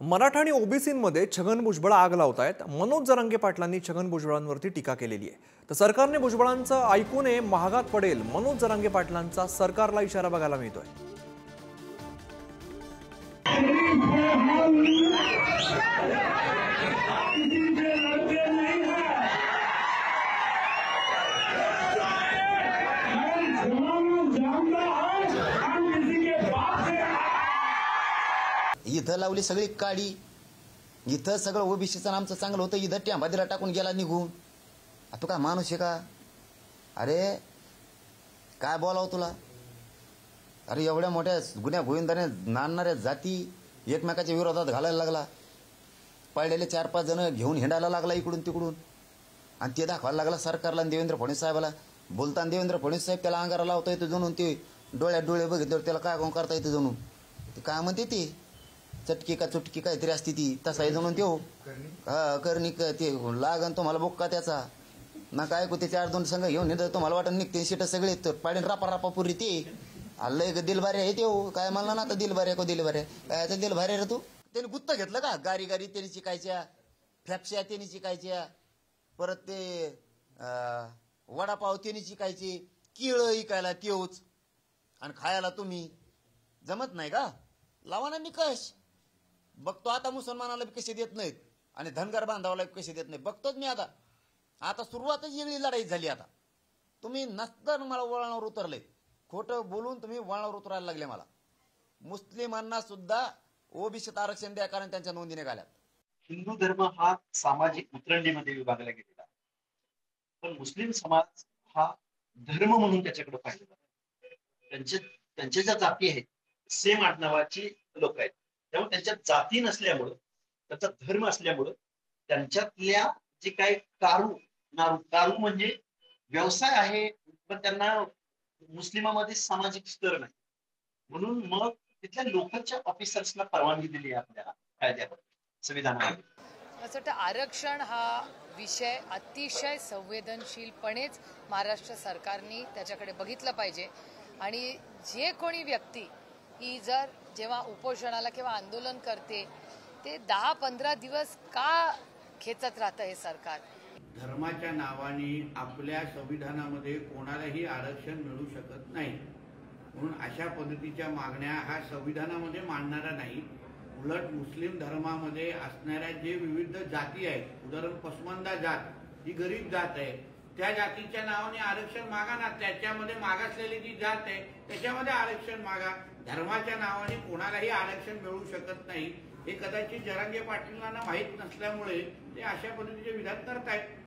मराठा आणि ओबीसींमध्ये छगन भुजबळ आग लावतायत। मनोज जरांगे पाटलांनी छगन भुजबळांवरती टीका केलेली आहे। तर सरकारने भुजबळांचं ऐकू नये, महागात पडेल। मनोज जरांगे पाटलांचा सरकारला इशारा बघायला मिळतोय। इथं लावली सगळी काडी, इथं सगळं ओबीसीचं आमचं चांगलं होतं, इथं टॅम्पादिला टाकून गेला निघून। तू काय माणूस आहे का? अरे काय बोलावं तुला? अरे एवढ्या मोठ्या गुन्ह्या गोविंदाने नांदणाऱ्या जाती एकमेकाच्या विरोधात घालायला लागला, पळलेले 4-5 जण घेऊन हिंडायला लागला इकडून तिकडून, आणि ते दाखवायला लागला सरकारला आणि देवेंद्र फडणवीस साहेबाला। बोलताना देवेंद्र फडणवीस साहेब त्याला अंगारा लावता येतो जणून, ते डोळ्यात डोळे बघितल्यावर त्याला काय कोण करता येतं जणून, ते काय म्हणते ते चटकी का चुटकी काहीतरी असते ती, तसा आहे जणून त्यो करणी ते लागन तुम्हाला बोक्का त्याचा ना काय को ते 4-2 संघ घेऊन हिंडत तुम्हाला वाटत निघते शिट सगळे तर पाडीन रापा रापा पुरी ते आलंय दिलभारे आहे त्यो। काय म्हणला ना आता दिलभारे को दिलभारे काय दिलभारे रे तू? त्याने गुत्त घेतलं का? गारी गारी त्यांनी शिकायच्या, फॅप्स्या त्यांनी शिकायच्या, परत ते वडापाव त्यांनी शिकायचे, किळ इकायला त्योच आणि खायला तुम्ही। जमत नाही का? लावा ना निकष। बघतो आता मुसलमानाला बी कसे देत नाहीत आणि धनगर बांधवाला बी कसे देत नाही, बघतोच मी आता। आता सुरुवातच वेगळी लढाई झाली। आता तुम्ही नसतं मला वळणावर उतरले, खोटं बोलून तुम्ही वळणावर उतरायला लागले मला। मुस्लिमांना सुद्धा ओबीसीत आरक्षण द्या कारण त्यांच्या नोंदी निघाल्यात। हिंदू धर्म हा सामाजिक उतरंडीमध्ये विभागला गेलेला, पण मुस्लिम समाज हा धर्म म्हणून त्याच्याकडे पाहिलं जातं। त्यांच्या ज्या जाती आहेत सेम आडनावाची लोक आहेत, त्यामुळे त्यांच्या जाती नसल्यामुळं, त्याचा धर्म असल्यामुळं त्यांच्यातल्या जे काही कारू म्हणजे व्यवसाय आहे, पण त्यांना मुस्लिमामध्ये सामाजिक स्तर नाही, म्हणून मग तिथल्या लोकलच्या ऑफिसर्सना परवानगी दिली आहे आपल्या कायद्यावर, संविधानामध्ये। असं वाटतं आरक्षण हा विषय अतिशय संवेदनशीलपणेच महाराष्ट्र सरकारने त्याच्याकडे बघितलं पाहिजे। आणि जे कोणी व्यक्ती ही जर जेव्हा उपोषणाला किंवा आंदोलन करते ते 10-15 दिवस का खेचत राहतं हे सरकार? धर्माच्या नावाने आपल्या संविधानामध्ये कोणालाही आरक्षण मिळू शकत नाही, म्हणून अशा पद्धतीच्या मागण्या हा संविधानामध्ये मांडणारा नाही। उलट मुस्लिम धर्मामध्ये असणाऱ्या जे विविध जाती आहेत, उदाहरण पसमंदा जात ही गरीब जात आहे, त्या जातीच्या नावाने आरक्षण मागा ना। त्याच्यामध्ये मागासलेली जी जात आहे त्याच्यामध्ये आरक्षण मागा। धर्माच्या नावाने कोणालाही आरक्षण मिळू शकत नाही हे कदाचित जरांगे पाटलांना माहीत नसल्यामुळे ते अशा पद्धतीचे विधान करतायत।